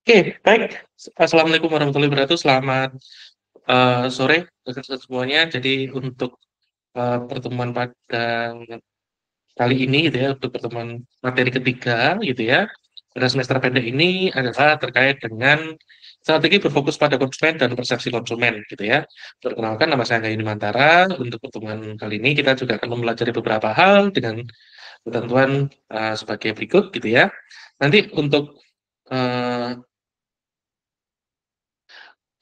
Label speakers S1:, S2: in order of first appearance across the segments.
S1: Oke, baik. Assalamualaikum warahmatullahi wabarakatuh. Selamat sore rekan-rekan semuanya. Jadi untuk pertemuan pada kali ini gitu ya, untuk pertemuan materi ketiga gitu ya, pada semester pendek ini adalah terkait dengan strategi berfokus pada konsumen dan persepsi konsumen gitu ya. Perkenalkan, nama saya Angga Mantara. Untuk pertemuan kali ini kita juga akan mempelajari beberapa hal dengan ketentuan sebagai berikut gitu ya. Nanti untuk eh,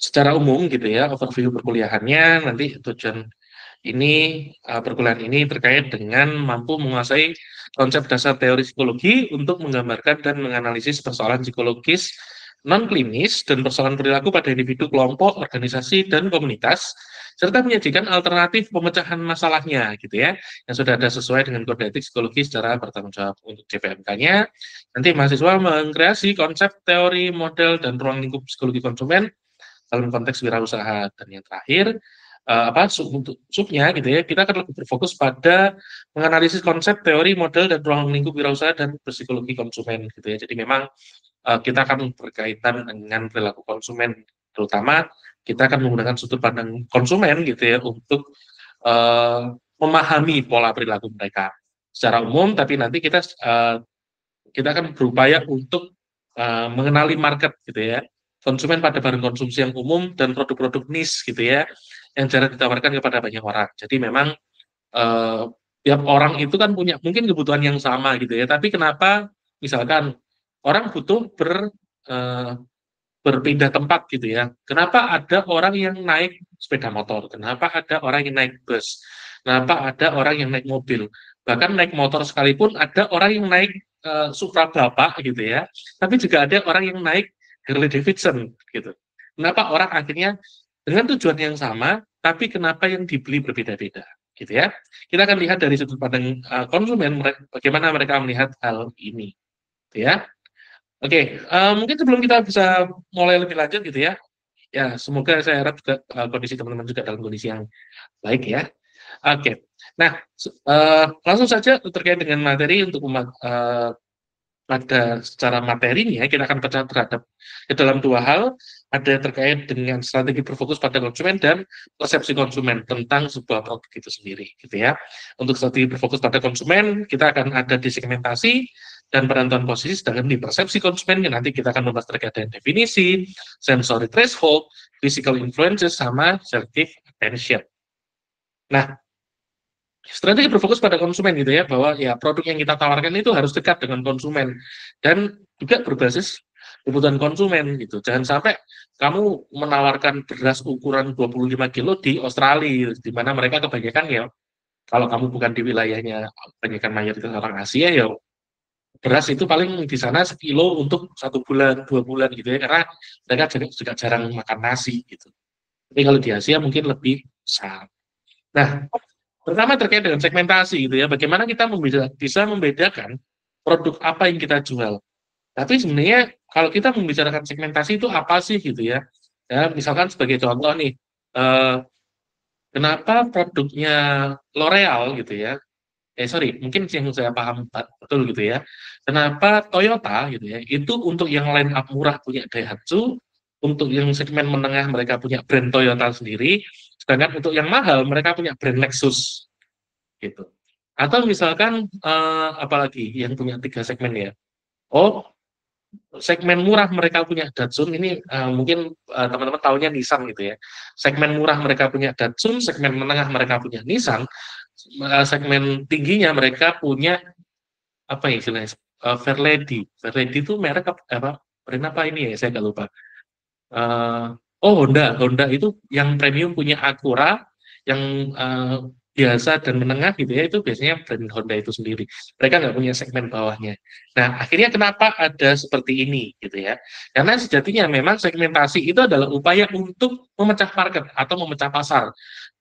S1: secara umum gitu ya, overview perkuliahannya nanti tujuan ini perkuliahan ini terkait dengan mampu menguasai konsep dasar teori psikologi untuk menggambarkan dan menganalisis persoalan psikologis non klinis dan persoalan perilaku pada individu, kelompok, organisasi, dan komunitas, serta menyajikan alternatif pemecahan masalahnya gitu ya, yang sudah ada sesuai dengan kode etik psikologi secara bertanggung jawab. Untuk CPMK-nya, nanti mahasiswa mengkreasi konsep teori, model, dan ruang lingkup psikologi konsumen dalam konteks wirausaha. Dan yang terakhir, untuk subnya gitu ya, kita akan lebih berfokus pada menganalisis konsep, teori, model, dan ruang lingkup wirausaha dan psikologi konsumen gitu ya. Jadi memang kita akan berkaitan dengan perilaku konsumen, terutama kita akan menggunakan sudut pandang konsumen gitu ya untuk memahami pola perilaku mereka secara umum, tapi nanti kita akan berupaya untuk mengenali market gitu ya, konsumen pada barang konsumsi yang umum dan produk-produk niche gitu ya, yang jarang ditawarkan kepada banyak orang. Jadi memang eh, tiap orang itu kan punya mungkin kebutuhan yang sama gitu ya, tapi kenapa misalkan orang butuh eh, berpindah tempat gitu ya. Kenapa ada orang yang naik sepeda motor? Kenapa ada orang yang naik bus? Kenapa ada orang yang naik mobil? Bahkan naik motor sekalipun ada orang yang naik Supra Bapak gitu ya. Tapi juga ada orang yang naik Harley Davidson gitu. Kenapa orang akhirnya dengan tujuan yang sama, tapi kenapa yang dibeli berbeda-beda gitu ya. Kita akan lihat dari sudut pandang konsumen, bagaimana mereka melihat hal ini gitu ya. Oke, mungkin sebelum kita bisa mulai lebih lanjut gitu ya, ya semoga saya harap juga kondisi teman-teman juga dalam kondisi yang baik ya. Oke, nah langsung saja terkait dengan materi untuk pada secara materinya kita akan pecah terhadap ke dalam dua hal, ada terkait dengan strategi berfokus pada konsumen dan persepsi konsumen tentang sebuah produk itu sendiri gitu ya. Untuk strategi berfokus pada konsumen kita akan ada di segmentasi dan penentuan posisi, sedangkan di persepsi konsumen nanti kita akan membahas terkait dengan definisi, sensory threshold, physical influences, sama selective attention. Nah, strategi berfokus pada konsumen gitu ya, bahwa ya produk yang kita tawarkan itu harus dekat dengan konsumen dan juga berbasis kebutuhan konsumen gitu. Jangan sampai kamu menawarkan beras ukuran 25 kilo di Australia, di mana mereka kebanyakan ya, kalau kamu bukan di wilayahnya kebanyakan mayoritas orang Asia ya, beras itu paling di sana sekilo untuk 1 bulan, 2 bulan gitu ya, karena mereka juga jarang makan nasi gitu. Tapi kalau di Asia mungkin lebih besar. Nah, pertama terkait dengan segmentasi gitu ya, bagaimana kita bisa membedakan produk apa yang kita jual. Tapi sebenarnya kalau kita membicarakan segmentasi itu apa sih gitu ya? Ya, misalkan sebagai contoh nih, eh, kenapa produknya L'Oreal gitu ya? Sorry, mungkin yang saya paham betul gitu ya. Kenapa Toyota gitu ya? Itu untuk yang line up murah punya Daihatsu, untuk yang segmen menengah mereka punya brand Toyota sendiri, sedangkan untuk yang mahal mereka punya brand Lexus gitu. Atau misalkan apalagi yang punya 3 segmen ya. Oh, segmen murah mereka punya Datsun ini mungkin teman-teman tahunya Nissan gitu ya. Segmen murah mereka punya Datsun, segmen menengah mereka punya Nissan, segmen tingginya mereka punya apa ya istilahnya? Fairlady. Fairlady itu merek apa? Brand apa ini ya? Saya nggak lupa. Eh, oh, Honda. Honda itu yang premium punya Acura, yang biasa dan menengah gitu ya, itu biasanya brand Honda itu sendiri. Mereka nggak punya segmen bawahnya. Nah, akhirnya kenapa ada seperti ini gitu ya? Karena sejatinya memang segmentasi itu adalah upaya untuk memecah market atau memecah pasar.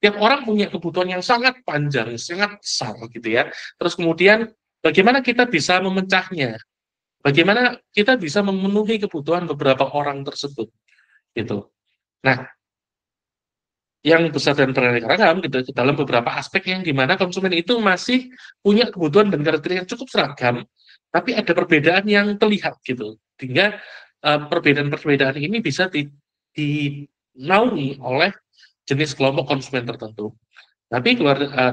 S1: Tiap orang punya kebutuhan yang sangat panjang, sangat besar gitu ya. Terus kemudian bagaimana kita bisa memecahnya? Bagaimana kita bisa memenuhi kebutuhan beberapa orang tersebut gitu. Nah, yang besar dan beraneka ragam gitu, dalam beberapa aspek yang dimana konsumen itu masih punya kebutuhan dan karakter yang cukup seragam, tapi ada perbedaan yang terlihat gitu. Sehingga perbedaan-perbedaan ini bisa dinaungi oleh jenis kelompok konsumen tertentu. Tapi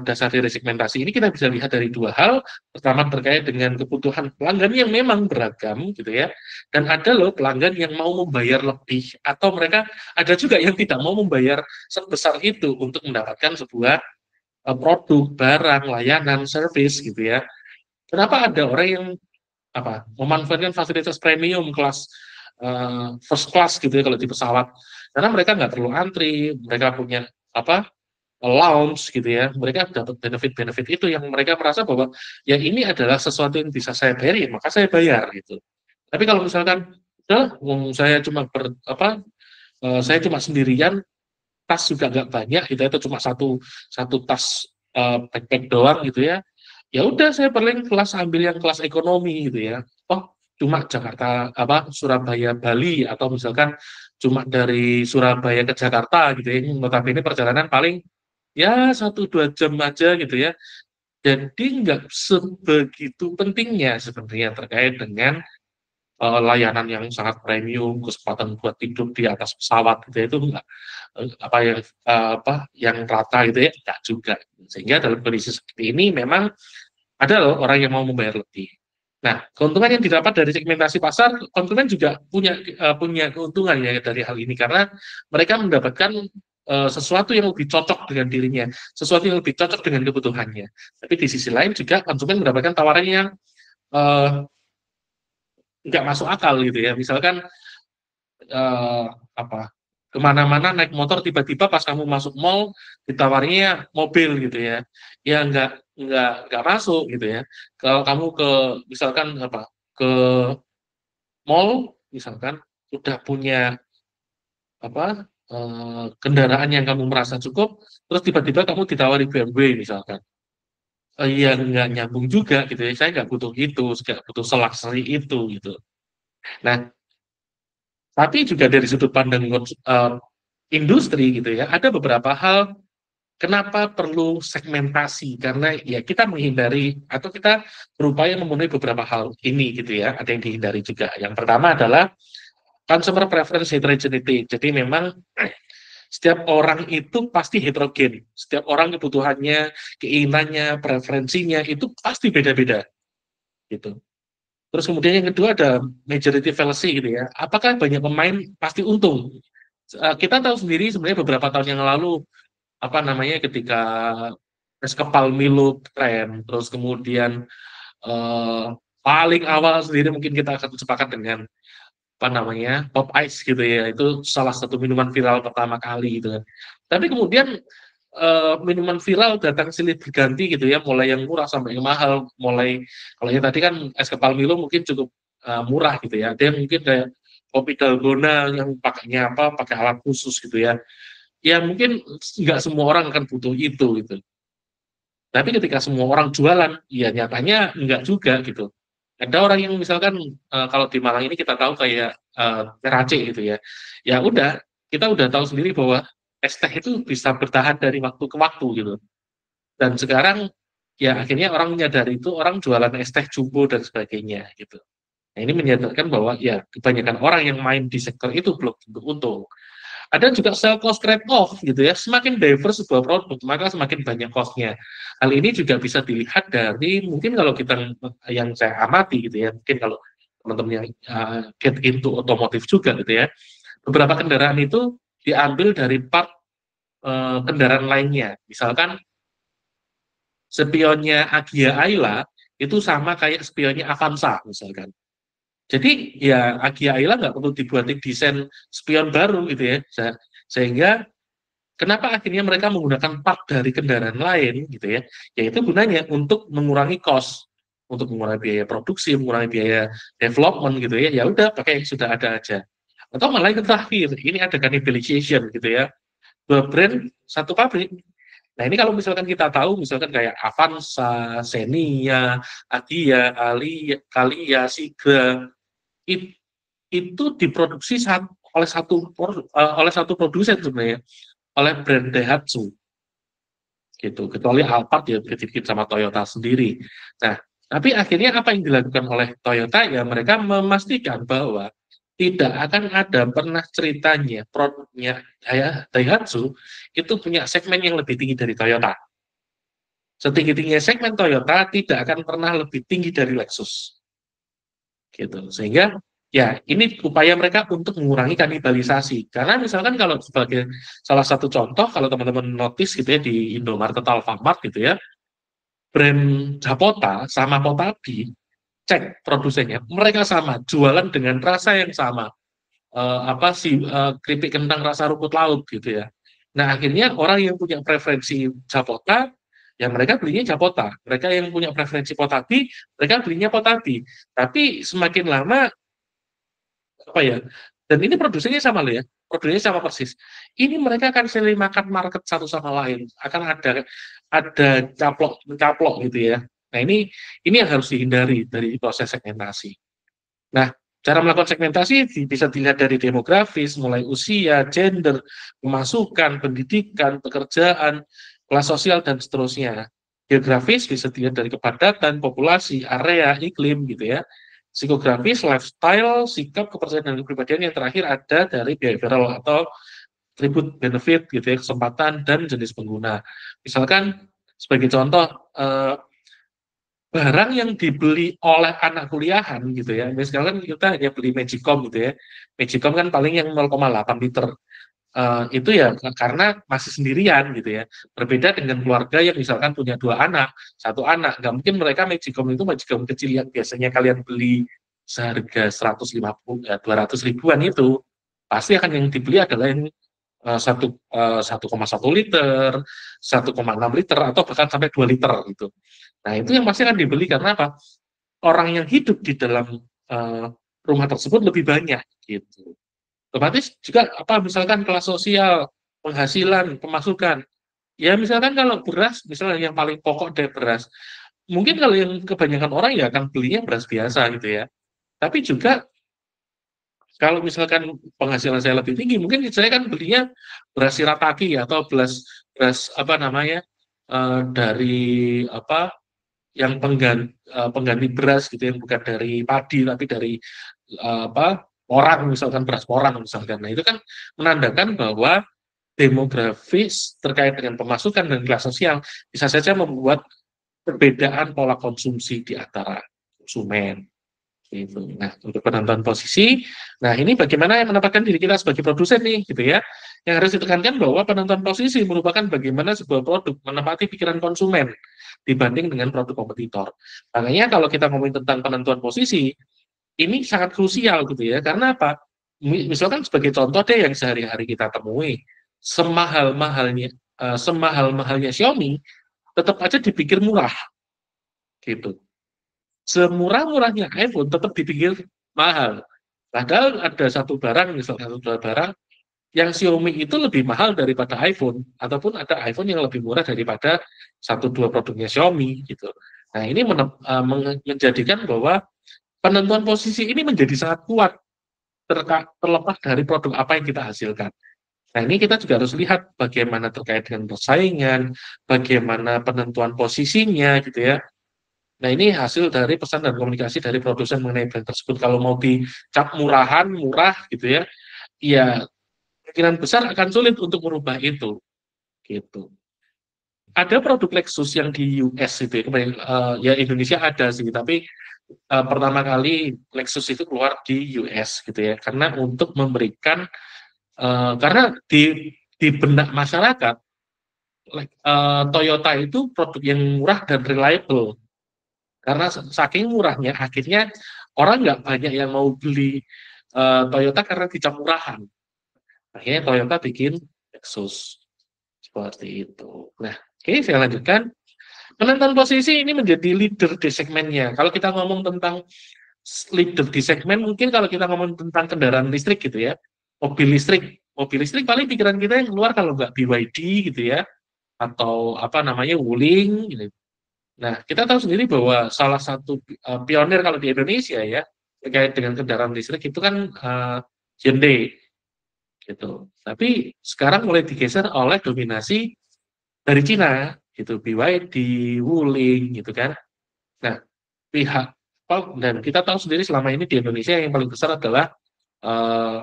S1: dasar dari segmentasi ini kita bisa lihat dari dua hal. Pertama terkait dengan kebutuhan pelanggan yang memang beragam gitu ya. Dan ada loh pelanggan yang mau membayar lebih atau mereka ada juga yang tidak mau membayar sebesar itu untuk mendapatkan sebuah produk, barang, layanan, service gitu ya. Kenapa ada orang yang memanfaatkan fasilitas premium kelas first class gitu ya kalau di pesawat? Karena mereka nggak perlu antri, mereka punya lounge gitu ya, mereka dapat benefit-benefit itu yang mereka merasa bahwa ya ini adalah sesuatu yang bisa saya bayar, ya maka saya bayar gitu. Tapi kalau misalkan saya cuma saya cuma sendirian, tas juga nggak banyak gitu ya, itu cuma satu satu tas backpack doang gitu ya. Ya udah saya paling ambil yang kelas ekonomi gitu ya. Oh, cuma Jakarta Surabaya Bali atau misalkan cuma dari Surabaya ke Jakarta gitu ya. Notabene perjalanan paling ya 1-2 jam aja gitu ya. Jadi nggak sebegitu pentingnya sebenarnya terkait dengan layanan yang sangat premium, kesempatan buat tidur di atas pesawat gitu ya, itu enggak yang rata gitu ya, enggak juga. Sehingga dalam kondisi seperti ini memang ada loh orang yang mau membayar lebih. Nah, keuntungan yang didapat dari segmentasi pasar, konsumen juga punya keuntungan ya dari hal ini karena mereka mendapatkan sesuatu yang lebih cocok dengan dirinya, sesuatu yang lebih cocok dengan kebutuhannya. Tapi di sisi lain juga konsumen mendapatkan tawaran yang uh, nggak masuk akal gitu ya. Misalkan eh, apa kemana-mana naik motor tiba-tiba pas kamu masuk mall ditawarinya mobil gitu ya, ya nggak masuk gitu ya. Kalau kamu misalkan ke mall misalkan udah punya kendaraan yang kamu merasa cukup, terus tiba-tiba kamu ditawari BMW misalkan, ya nggak nyambung juga gitu ya. Saya nggak butuh itu, nggak butuh selakseri itu gitu. Nah, tapi juga dari sudut pandang industri gitu ya, ada beberapa hal kenapa perlu segmentasi karena ya kita menghindari atau kita berupaya memenuhi beberapa hal ini gitu ya, ada yang dihindari juga. Yang pertama adalah consumer preference heterogeneity. Jadi memang setiap orang itu pasti heterogen, setiap orang kebutuhannya, keinginannya, preferensinya itu pasti beda-beda gitu. Terus kemudian yang kedua ada majority fallacy gitu ya. Apakah banyak pemain pasti untung? Kita tahu sendiri sebenarnya beberapa tahun yang lalu ketika es kepal Milo tren, terus kemudian eh, paling awal sendiri mungkin kita akan sepakat dengan pop ice gitu ya, itu salah satu minuman viral pertama kali gitu kan. Tapi kemudian minuman viral datang silih berganti gitu ya, mulai yang murah sampai yang mahal, mulai kalau yang tadi kan es kepal Milo mungkin cukup murah gitu ya, ada yang mungkin kayak kopi dalgona yang pakai alat khusus gitu ya, ya mungkin nggak semua orang akan butuh itu gitu. Tapi ketika semua orang jualan, ya nyatanya nggak juga gitu. Ada orang yang misalkan kalau di Malang ini kita tahu kayak Terace gitu ya. Ya udah, kita udah tahu sendiri bahwa es teh itu bisa bertahan dari waktu ke waktu gitu. Dan sekarang ya akhirnya orang menyadari itu, orang jualan es teh jumbo dan sebagainya gitu. Nah, ini menyadarkan bahwa ya kebanyakan orang yang main di sektor itu belum tentu untung. Ada juga sell cost trade-off gitu ya. Semakin diverse sebuah produk, maka semakin banyak cost-nya. Hal ini juga bisa dilihat dari mungkin kalau kita yang saya amati gitu ya, mungkin kalau teman-teman yang get into otomotif juga gitu ya, beberapa kendaraan itu diambil dari part kendaraan lainnya. Misalkan spionnya Agia Ayla itu sama kayak spionnya Avanza misalkan. Jadi ya Agia Ayla nggak perlu dibuatin desain spion baru gitu ya. Sehingga kenapa akhirnya mereka menggunakan part dari kendaraan lain gitu ya? Yaitu gunanya untuk mengurangi cost, untuk mengurangi biaya produksi, mengurangi biaya development gitu ya. Ya udah pakai yang sudah ada aja. Atau malah yang terakhir, ini ada cannibalization gitu ya. Dua brand satu pabrik. Nah ini kalau misalkan kita tahu, misalkan kayak Avanza, Xenia, Agia, Kalia, Sigra, itu diproduksi oleh satu produsen sebenarnya, oleh brand Daihatsu gitu, kecuali Alphard ya dibikin sama Toyota sendiri. Nah, tapi akhirnya apa yang dilakukan oleh Toyota ya mereka memastikan bahwa tidak akan ada pernah ceritanya produknya Daihatsu itu punya segmen yang lebih tinggi dari Toyota. Setinggi-tingginya segmen Toyota tidak akan pernah lebih tinggi dari Lexus. Gitu. Sehingga ya ini upaya mereka untuk mengurangi kanibalisasi. Karena misalkan kalau sebagai salah satu contoh, kalau teman-teman notice gitu ya di Indomaret atau Alfamart gitu ya, brand Japota sama Potabi, cek produsennya, mereka sama, jualan dengan rasa yang sama. Apa sih keripik kentang rasa rumput laut gitu ya. Nah, akhirnya orang yang punya preferensi Japota, ya mereka belinya Japota. Mereka yang punya preferensi Potabi, mereka belinya Potabi. Tapi semakin lama apa ya, dan ini produksinya sama loh ya, produksinya sama persis, ini mereka akan saling makan market satu sama lain, akan ada caplok mencaplok gitu ya. Nah, ini yang harus dihindari dari proses segmentasi. Nah, cara melakukan segmentasi bisa dilihat dari demografis, mulai usia, gender, pemasukan, pendidikan, pekerjaan, kelas sosial, dan seterusnya. Geografis bisa dilihat dari kepadatan, populasi, area, iklim, gitu ya. Psikografis, lifestyle, sikap, kepercayaan, dan kepribadian. Yang terakhir ada dari behavioral atau atribut benefit, gitu ya, kesempatan, dan jenis pengguna. Misalkan, sebagai contoh, barang yang dibeli oleh anak kuliahan gitu ya, misalkan kita hanya beli Magicom gitu ya, Magicom kan paling yang 0,8 liter. Itu ya karena masih sendirian gitu ya, berbeda dengan keluarga yang misalkan punya dua anak, satu anak, nggak mungkin mereka Magicom itu Magicom kecil yang biasanya kalian beli seharga 150 ya 200 ribuan itu, pasti akan yang dibeli adalah yang 1,1 liter, 1,6 liter, atau bahkan sampai 2 liter gitu. Nah, itu yang pasti akan dibeli karena apa? Orang yang hidup di dalam uh, rumah tersebut lebih banyak gitu. Otomatis juga apa misalkan kelas sosial, penghasilan, pemasukan. Ya misalkan kalau beras, misalnya yang paling pokok dari beras, mungkin kalau yang kebanyakan orang ya akan belinya beras biasa gitu ya. Tapi juga kalau misalkan penghasilan saya lebih tinggi, mungkin saya kan belinya beras Shirataki atau beras beras apa namanya dari apa yang pengganti beras gitu yang bukan dari padi tapi dari apa porang misalkan beras porang misalkan. Nah itu kan menandakan bahwa demografis terkait dengan pemasukan dan kelas sosial bisa saja membuat perbedaan pola konsumsi di antara konsumen. Gitu. Nah, untuk penentuan posisi, nah ini bagaimana yang menempatkan diri kita sebagai produsen nih, gitu ya. Yang harus ditekankan bahwa penentuan posisi merupakan bagaimana sebuah produk menempati pikiran konsumen dibanding dengan produk kompetitor. Makanya kalau kita ngomongin tentang penentuan posisi, ini sangat krusial gitu ya. Karena apa? Misalkan sebagai contoh deh yang sehari-hari kita temui, semahal-mahalnya Xiaomi, tetap aja dipikir murah, gitu. Semurah-murahnya iPhone tetap dipikir mahal. Padahal ada satu barang, misalnya satu barang yang Xiaomi itu lebih mahal daripada iPhone, ataupun ada iPhone yang lebih murah daripada satu dua produknya Xiaomi gitu. Nah ini menjadikan bahwa penentuan posisi ini menjadi sangat kuat terlepas dari produk apa yang kita hasilkan. Nah ini kita juga harus lihat bagaimana terkait dengan persaingan, bagaimana penentuan posisinya gitu ya. Nah, ini hasil dari pesan dan komunikasi dari produsen mengenai brand tersebut. Kalau mau dicap murahan, murah gitu ya, ya kemungkinan besar akan sulit untuk merubah itu. Gitu. Ada produk Lexus yang di US itu, ya Indonesia ada sih, tapi pertama kali Lexus itu keluar di US gitu ya, karena untuk memberikan, karena di benak masyarakat, Toyota itu produk yang murah dan reliable. Karena saking murahnya, akhirnya orang nggak banyak yang mau beli Toyota karena dicap murahan. Akhirnya Toyota bikin Lexus. Seperti itu. Nah, oke, saya lanjutkan. Penentuan posisi ini menjadi leader di segmennya. Kalau kita ngomong tentang leader di segmen, mungkin kalau kita ngomong tentang kendaraan listrik gitu ya, mobil listrik paling pikiran kita yang keluar kalau nggak BYD gitu ya, atau apa namanya Wuling gitu. Nah, kita tahu sendiri bahwa salah satu pionir kalau di Indonesia ya terkait dengan kendaraan listrik itu kan Hyundai gitu. Tapi sekarang mulai digeser oleh dominasi dari Cina gitu, BYD, Wuling gitu kan. Nah, pihak dan kita tahu sendiri selama ini di Indonesia yang paling besar adalah eh,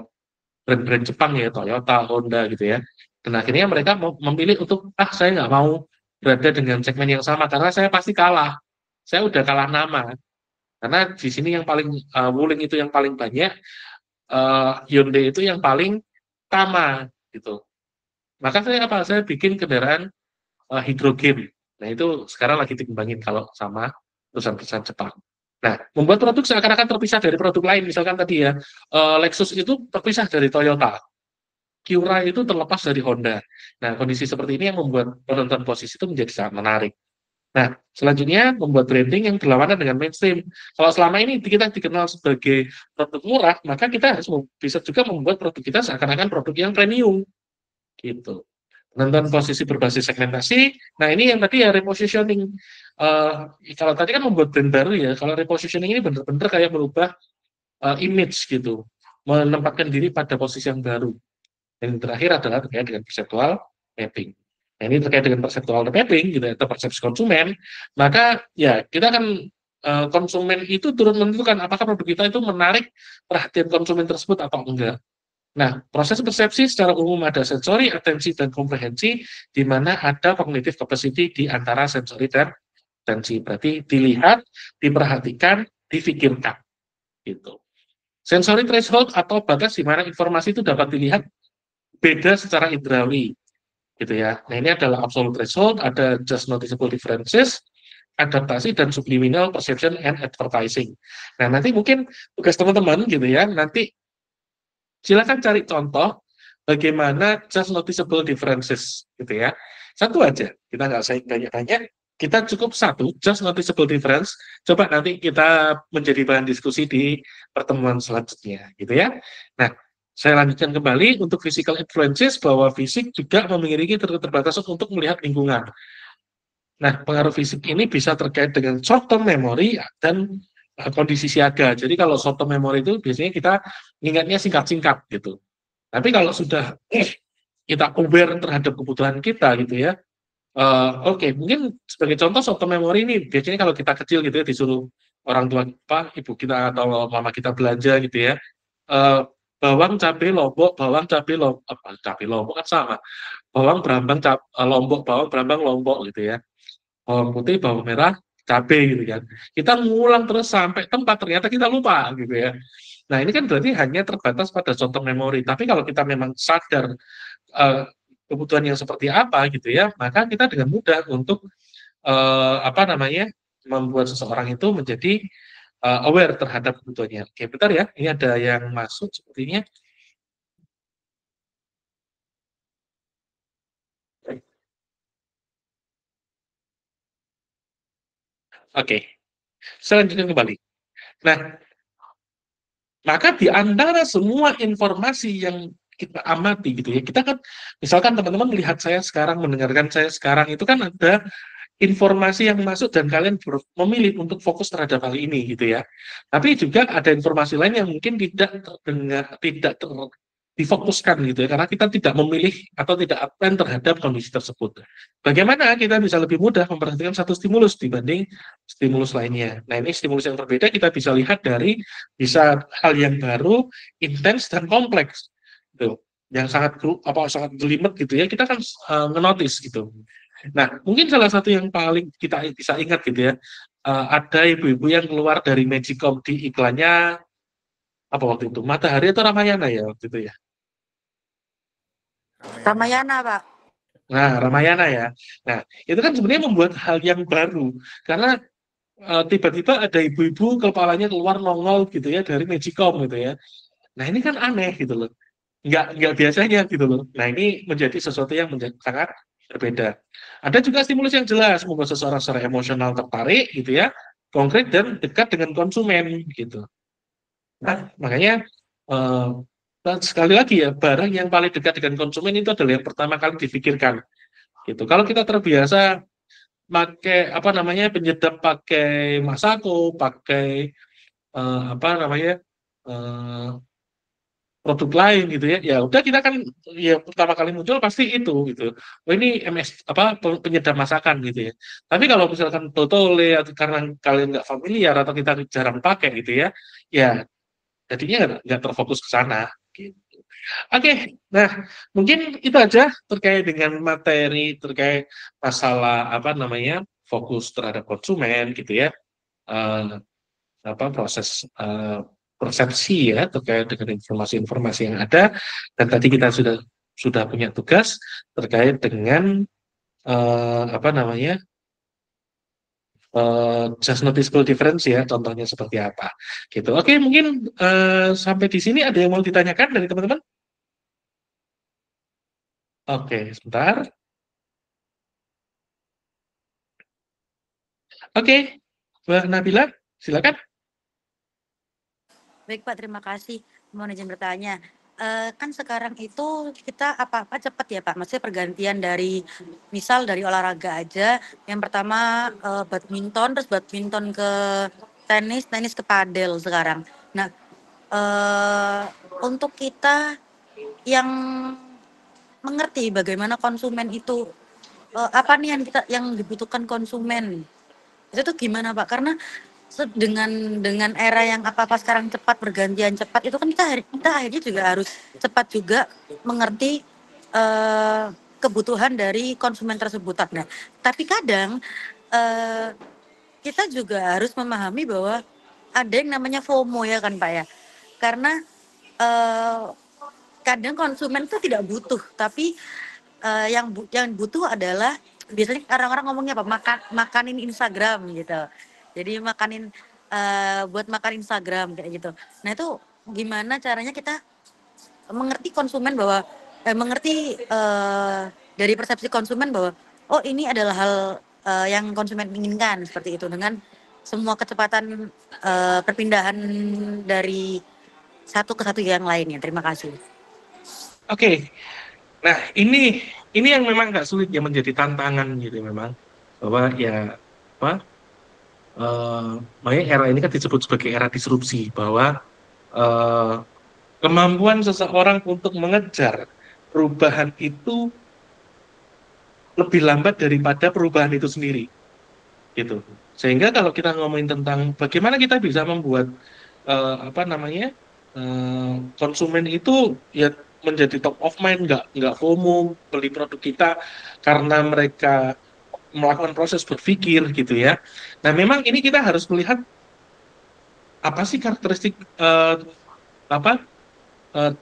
S1: brand-brand Jepang ya, Toyota, Honda gitu ya. Dan akhirnya mereka memilih untuk, saya nggak mau berada dengan segmen yang sama, karena saya pasti kalah. Saya udah kalah nama. Karena di sini yang paling, Wuling itu yang paling banyak, Hyundai itu yang paling utama gitu. Maka saya bikin kendaraan hidrogen. Nah, itu sekarang lagi dikembangin kalau sama perusahaan-perusahaan Jepang. Nah, membuat produk seakan-akan terpisah dari produk lain. Misalkan tadi ya, Lexus itu terpisah dari Toyota. Cura itu terlepas dari Honda. Nah, kondisi seperti ini yang membuat penonton posisi itu menjadi sangat menarik. Nah, selanjutnya membuat branding yang berlawanan dengan mainstream. Kalau selama ini kita dikenal sebagai produk murah, maka kita harus bisa juga membuat produk kita seakan-akan produk yang premium. Gitu. Penonton posisi berbasis segmentasi. Nah, ini yang tadi ya repositioning. Kalau tadi kan membuat brand baru ya, kalau repositioning ini benar-benar kayak merubah image gitu, menempatkan diri pada posisi yang baru. Yang terakhir adalah terkait dengan perceptual mapping. Nah, ini terkait dengan perceptual mapping gitu atau persepsi konsumen, maka ya kita akan konsumen itu turut menentukan apakah produk kita itu menarik perhatian konsumen tersebut atau enggak. Nah, proses persepsi secara umum ada sensori, atensi, dan komprehensi, di mana ada cognitive capacity di antara sensori dan atensi. Berarti dilihat, diperhatikan, difikirkan. Gitu. Sensory threshold atau batas di mana informasi itu dapat dilihat beda secara indrawi. Gitu ya. Nah, ini adalah absolute threshold, ada just noticeable differences, adaptasi, dan subliminal perception and advertising. Nah, nanti mungkin tugas teman-teman gitu ya, nanti silakan cari contoh bagaimana just noticeable differences gitu ya. Satu aja, kita nggak usah banyak-banyak, kita cukup satu just noticeable difference. Coba nanti kita menjadi bahan diskusi di pertemuan selanjutnya gitu ya. Nah, saya lanjutkan kembali untuk physical influences, bahwa fisik juga memiliki keterbatasan untuk melihat lingkungan. Nah, pengaruh fisik ini bisa terkait dengan short term memory dan kondisi siaga. Jadi kalau short term memory itu biasanya kita ingatnya singkat-singkat gitu. Tapi kalau sudah kita aware terhadap kebutuhan kita gitu ya, oke, mungkin sebagai contoh short term memory ini biasanya kalau kita kecil gitu ya disuruh orang tua ibu kita atau mama kita belanja gitu ya, uh, bawang cabai lombok, apa cabai lombok kan sama, bawang brambang lombok, bawang brambang lombok gitu ya, bawang putih, bawang merah, cabai gitu kan. Kita ngulang terus sampai tempat ternyata kita lupa gitu ya. Nah, ini kan berarti hanya terbatas pada contoh memori. Tapi kalau kita memang sadar kebutuhan yang seperti apa gitu ya, maka kita dengan mudah untuk apa namanya, membuat seseorang itu menjadi aware terhadap kebutuhannya. Oke, bentar ya, ini ada yang masuk sepertinya. Oke, selanjutnya kembali. Nah, maka di antara semua informasi yang kita amati gitu ya, kita kan misalkan teman-teman melihat saya sekarang, mendengarkan saya sekarang, itu kan ada informasi yang masuk dan kalian memilih untuk fokus terhadap hal ini gitu ya. Tapi juga ada informasi lain yang mungkin tidak difokuskan gitu ya, karena kita tidak memilih atau tidak attend terhadap kondisi tersebut. Bagaimana kita bisa lebih mudah memperhatikan satu stimulus dibanding stimulus lainnya. Nah, ini stimulus yang berbeda kita bisa lihat dari bisa hal yang baru, intens dan kompleks. Gitu. Yang sangat jelimet gitu ya, kita kan menotis gitu. Nah, mungkin salah satu yang paling kita bisa ingat gitu ya, ada ibu-ibu yang keluar dari Magicom di iklannya apa waktu itu, Matahari atau Ramayana ya waktu itu ya.
S2: Ramayana, Pak.
S1: Nah, Ramayana ya. Nah, itu kan sebenarnya membuat hal yang baru karena tiba-tiba ada ibu-ibu kepalanya keluar nongol gitu ya dari Magicom gitu ya. Nah, ini kan aneh gitu loh. Nggak biasanya gitu loh. Nah, ini menjadi sesuatu yang sangat berbeda. Ada juga stimulus yang jelas membuat seseorang secara emosional tertarik gitu ya, konkret dan dekat dengan konsumen gitu. Nah, makanya sekali lagi ya, barang yang paling dekat dengan konsumen itu adalah yang pertama kali difikirkan gitu. Kalau kita terbiasa pakai apa namanya penyedap, pakai Masako, pakai apa namanya eh, produk lain gitu ya, ya udah kita kan ya pertama kali muncul pasti itu gitu. Oh, ini MS apa penyedap masakan gitu ya. Tapi kalau misalkan Totole atau karena kalian nggak familiar atau kita jarang pakai gitu ya, ya jadinya nggak terfokus ke sana. Gitu. Oke, nah mungkin itu aja terkait dengan materi terkait masalah apa namanya fokus terhadap konsumen gitu ya. Eh, apa proses persepsi ya terkait dengan informasi-informasi yang ada, dan tadi kita sudah punya tugas terkait dengan apa namanya just noticeable difference ya, contohnya seperti apa gitu. Oke, mungkin sampai di sini ada yang mau ditanyakan dari teman-teman? Oke, sebentar. Oke, Mbak Nabila, silakan.
S2: Baik Pak, terima kasih. Mohon izin bertanya. Kan sekarang itu kita apa-apa cepat ya Pak. Maksudnya pergantian dari misal dari olahraga aja. Yang pertama badminton, terus badminton ke tenis, tenis ke padel sekarang. Nah, eh, untuk kita yang mengerti bagaimana konsumen itu apa nih yang yang dibutuhkan konsumen itu tuh gimana Pak? Karena dengan era yang apa-apa sekarang cepat, pergantian cepat, itu kan kita akhirnya juga harus cepat juga mengerti kebutuhan dari konsumen tersebut. Nah, tapi kadang eh, kita juga harus memahami bahwa ada yang namanya FOMO ya kan Pak ya. Karena eh, kadang konsumen itu tidak butuh, tapi yang butuh adalah biasanya orang-orang ngomongnya apa makanin Instagram gitu, jadi makanin buat makan Instagram kayak gitu. Nah itu gimana caranya kita mengerti konsumen bahwa mengerti dari persepsi konsumen bahwa oh ini adalah hal yang konsumen inginkan seperti itu dengan semua kecepatan perpindahan dari satu ke satu yang lainnya. Terima kasih.
S1: Oke, nah ini yang memang nggak sulit ya, menjadi tantangan gitu memang, bahwa ya apa makanya era ini kan disebut sebagai era disrupsi, bahwa eh, kemampuan seseorang untuk mengejar perubahan itu lebih lambat daripada perubahan itu sendiri gitu. Sehingga kalau kita ngomongin tentang bagaimana kita bisa membuat apa namanya konsumen itu ya menjadi top of mind, nggak FOMO beli produk kita karena mereka melakukan proses berpikir gitu ya. Nah, memang ini kita harus melihat apa sih karakteristik apa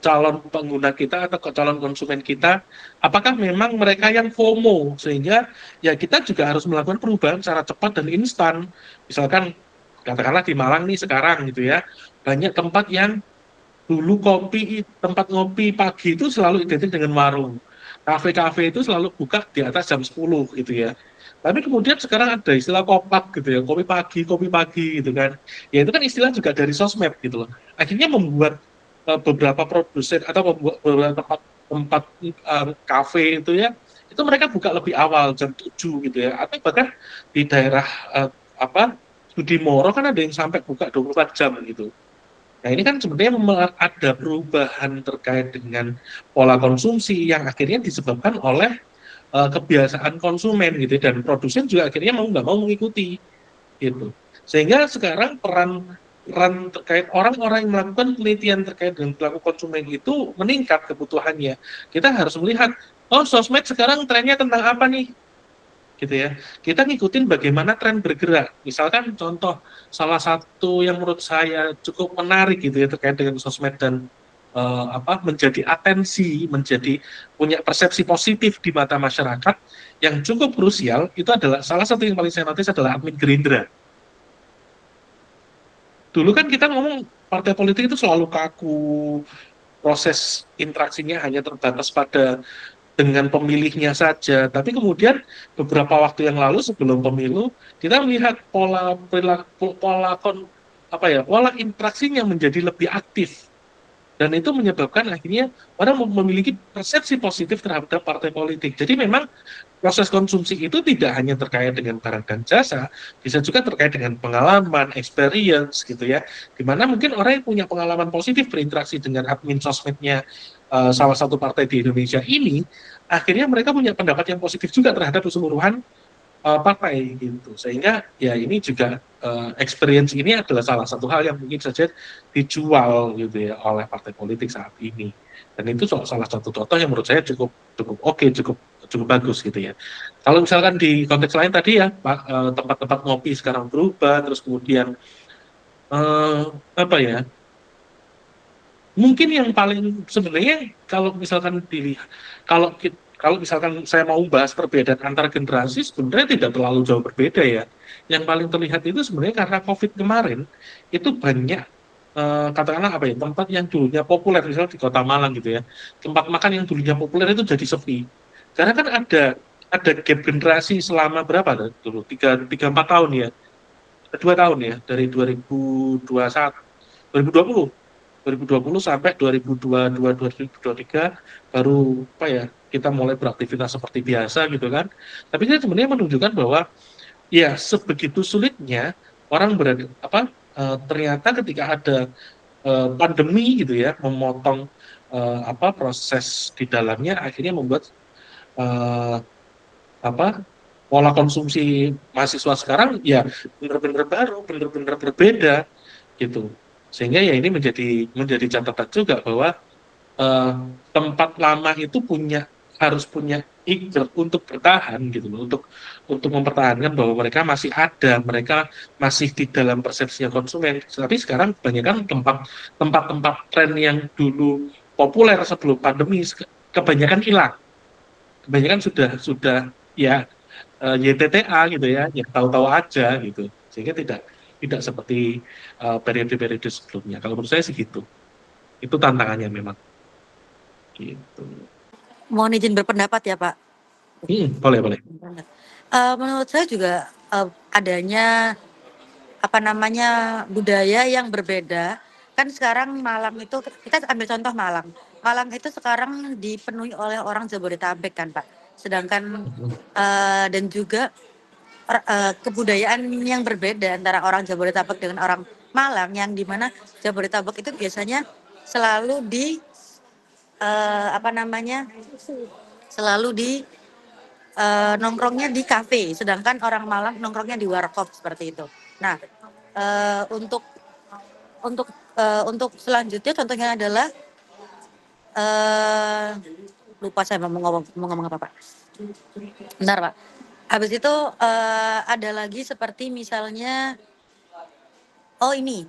S1: calon pengguna kita atau calon konsumen kita, apakah memang mereka yang FOMO, sehingga ya kita juga harus melakukan perubahan secara cepat dan instan. Misalkan katakanlah di Malang nih sekarang gitu ya, banyak tempat yang dulu tempat ngopi pagi itu selalu identik dengan warung. Kafe-kafe itu selalu buka di atas jam 10 gitu ya. Tapi kemudian sekarang ada istilah kopak gitu ya, kopi pagi gitu kan. Ya itu kan istilah juga dari sosmed gitu loh. Akhirnya membuat beberapa produsen atau membuat beberapa tempat tempat kafe itu ya, itu mereka buka lebih awal jam 7 gitu ya. Atau bahkan di daerah apa Sudimoro kan ada yang sampai buka 24 jam gitu. Nah, ini kan sebenarnya ada perubahan terkait dengan pola konsumsi yang akhirnya disebabkan oleh kebiasaan konsumen gitu, dan produsen juga akhirnya mau nggak mau mengikuti gitu. Sehingga sekarang peran peran terkait orang-orang yang melakukan penelitian terkait dengan pelaku konsumen itu meningkat kebutuhannya. Kita harus melihat, oh sosmed sekarang trennya tentang apa nih? Gitu ya. Kita ngikutin bagaimana tren bergerak. Misalkan contoh salah satu yang menurut saya cukup menarik gitu ya terkait dengan sosmed dan apa menjadi atensi, menjadi punya persepsi positif di mata masyarakat yang cukup krusial, itu adalah salah satu yang paling saya notice adalah admin Gerindra. Dulu kan kita ngomong partai politik itu selalu kaku, proses interaksinya hanya terbatas pada dengan pemilihnya saja. Tapi kemudian beberapa waktu yang lalu sebelum pemilu, kita melihat pola perilaku, pola interaksinya menjadi lebih aktif. Dan itu menyebabkan akhirnya orang memiliki persepsi positif terhadap partai politik. Jadi memang proses konsumsi itu tidak hanya terkait dengan barang dan jasa, bisa juga terkait dengan pengalaman, experience gitu ya. Dimana mungkin orang yang punya pengalaman positif berinteraksi dengan admin sosmednya salah satu partai di Indonesia ini, akhirnya mereka punya pendapat yang positif juga terhadap keseluruhan partai gitu. Sehingga ya ini juga experience ini adalah salah satu hal yang mungkin saja dijual gitu ya oleh partai politik saat ini. Dan itu salah satu contoh yang menurut saya cukup cukup oke, cukup cukup bagus gitu ya. Kalau misalkan di konteks lain tadi ya, tempat-tempat ngopi sekarang berubah, terus kemudian apa ya? Mungkin yang paling sebenarnya kalau misalkan dilihat, kalau misalkan saya mau bahas perbedaan antar generasi, sebenarnya tidak terlalu jauh berbeda ya. Yang paling terlihat itu sebenarnya karena COVID kemarin itu banyak katakanlah apa ya, tempat yang dulunya populer misalnya di Kota Malang gitu ya, tempat makan yang dulunya populer itu jadi sepi. Karena kan ada gap generasi selama berapa dulu, tiga empat tahun ya, 2 tahun ya, dari 2021 2020 2020 sampai 2022 2023 baru apa ya, kita mulai beraktivitas seperti biasa gitu kan. Tapi ini sebenarnya menunjukkan bahwa ya sebegitu sulitnya orang berada apa ternyata ketika ada pandemi gitu ya, memotong apa proses di dalamnya, akhirnya membuat eh, apa pola konsumsi mahasiswa sekarang ya benar-benar baru, benar-benar berbeda gitu. Sehingga ya ini menjadi menjadi catatan juga bahwa eh, tempat lama itu harus punya ikat untuk bertahan gitu loh, untuk mempertahankan bahwa mereka masih ada, mereka masih di dalam persepsinya konsumen. Tapi sekarang kebanyakan tempat-tempat tren yang dulu populer sebelum pandemi kebanyakan hilang, kebanyakan sudah ya YTTA gitu ya, yang tahu-tahu aja gitu, sehingga tidak tidak seperti periode-periode sebelumnya. Kalau menurut saya sih gitu, itu tantangannya memang gitu.
S2: Mohon izin berpendapat ya Pak.
S1: Boleh boleh.
S2: Menurut saya juga adanya apa namanya budaya yang berbeda. Kan sekarang Malang itu kita ambil contoh Malang. Malang itu sekarang dipenuhi oleh orang Jabodetabek kan Pak. Sedangkan dan juga kebudayaan yang berbeda antara orang Jabodetabek dengan orang Malang yang dimana Jabodetabek itu biasanya selalu di apa namanya selalu di nongkrongnya di kafe, sedangkan orang Malang nongkrongnya di warkop seperti itu. Nah, untuk untuk selanjutnya contohnya adalah lupa saya mau ngomong apa Pak. Bentar Pak. Habis itu ada lagi seperti misalnya ini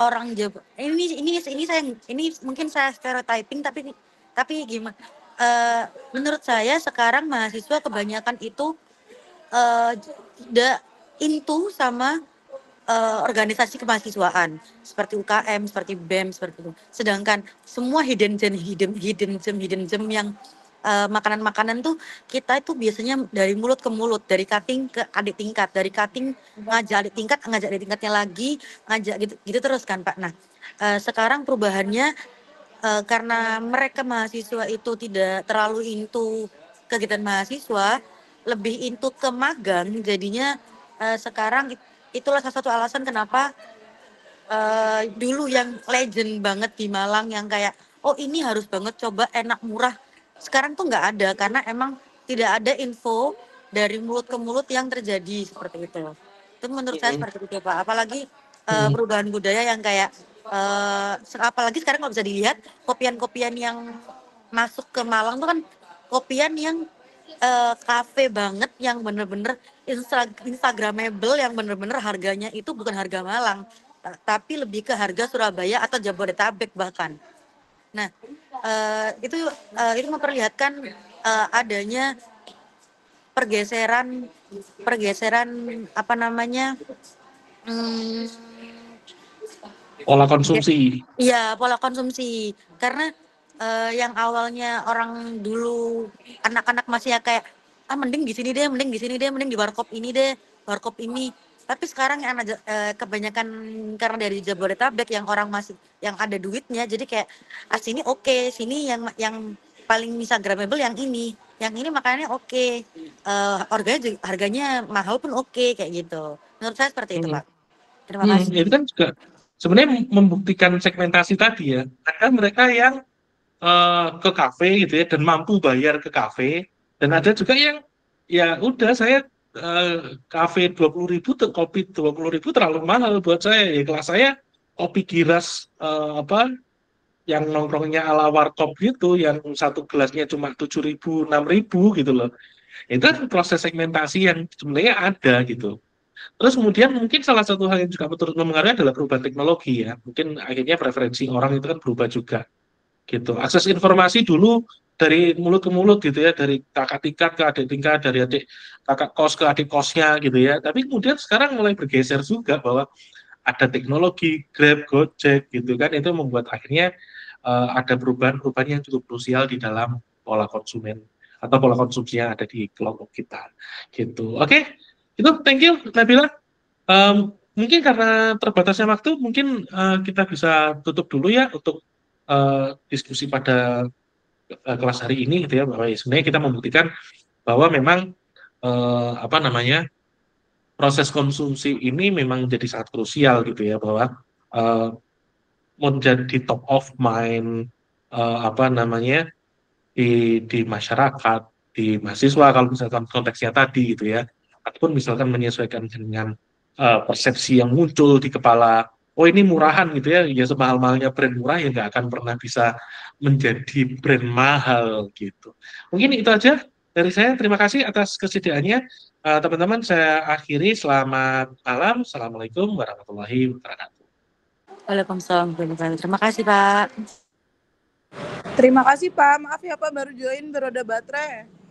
S2: orang Jawa ini mungkin saya stereotyping tapi gimana? Menurut saya sekarang mahasiswa kebanyakan itu tidak into sama organisasi kemahasiswaan seperti UKM, seperti BEM, seperti itu. Sedangkan semua hidden gem yang makanan-makanan tuh kita itu biasanya dari mulut ke mulut, dari cutting ke adik tingkat, dari cutting ngajak adik tingkatnya lagi, ngajak gitu, gitu terus kan Pak. Nah, sekarang perubahannya karena mereka mahasiswa itu tidak terlalu into kegiatan mahasiswa, lebih into ke magang, jadinya sekarang itulah salah satu alasan kenapa dulu yang legend banget di Malang yang kayak oh ini harus banget coba enak murah. Sekarang tuh nggak ada karena emang tidak ada info dari mulut ke mulut yang terjadi seperti itu. Itu menurut saya seperti itu Pak. Apalagi perubahan budaya yang kayak apalagi sekarang kalau bisa dilihat kopian-kopian yang masuk ke Malang tuh kan kopian yang kafe banget yang bener-bener instagramable yang bener-bener harganya itu bukan harga Malang tapi lebih ke harga Surabaya atau Jabodetabek bahkan. Nah, itu memperlihatkan adanya pergeseran pergeseran apa namanya?
S1: Pola konsumsi.
S2: Iya, pola konsumsi. Karena yang awalnya orang dulu anak-anak masih ya kayak mending di sini deh, mending di warkop ini deh, warkop ini. Tapi sekarang yang kebanyakan karena dari Jabodetabek yang orang masih yang ada duitnya, jadi kayak sini oke, sini yang paling instagramable yang ini. Yang ini makanannya oke. Harganya mahal pun oke kayak gitu. Menurut saya seperti itu, Pak. Terima kasih.
S1: Itu kan juga sebenarnya membuktikan segmentasi tadi ya. Ada mereka yang ke kafe gitu ya dan mampu bayar ke kafe, dan ada juga yang ya udah saya kafe 20.000 tuh kopi 20.000 terlalu mahal buat saya. Ya kelas saya kopi giras apa yang nongkrongnya ala warkop gitu, yang satu gelasnya cuma 7.000 6.000 gitu loh. Itu kan proses segmentasi yang sebenarnya ada gitu. Terus kemudian mungkin salah satu hal yang juga turut mempengaruhi adalah perubahan teknologi ya. Mungkin akhirnya preferensi orang itu kan berubah juga gitu. Akses informasi dulu dari mulut ke mulut gitu ya, dari kakak tingkat ke adik tingkat, dari adik kakak kos ke adik kosnya gitu ya. Tapi kemudian sekarang mulai bergeser juga bahwa ada teknologi Grab, Gojek gitu kan, itu membuat akhirnya ada perubahan-perubahan yang cukup krusial di dalam pola konsumen atau pola konsumsi yang ada di kelompok kita gitu. Oke, itu thank you Nabila. Mungkin karena terbatasnya waktu, mungkin kita bisa tutup dulu ya untuk diskusi pada kelas hari ini gitu ya, bahwa ya sebenarnya kita membuktikan bahwa memang apa namanya proses konsumsi ini memang jadi sangat krusial gitu ya, bahwa eh, menjadi top of mind apa namanya di masyarakat, di mahasiswa kalau misalkan konteksnya tadi gitu ya, ataupun misalkan menyesuaikan dengan persepsi yang muncul di kepala, oh ini murahan gitu ya, ya semahal-mahalnya brand murah ya nggak akan pernah bisa menjadi brand mahal gitu. Mungkin itu aja dari saya, terima kasih atas kesediaannya. Teman-teman saya akhiri, selamat malam, Assalamualaikum warahmatullahi wabarakatuh.
S2: Waalaikumsalam warahmatullahi wabarakatuh. Terima kasih, Pak.
S3: Terima kasih Pak, maaf ya Pak baru join baru ada baterai.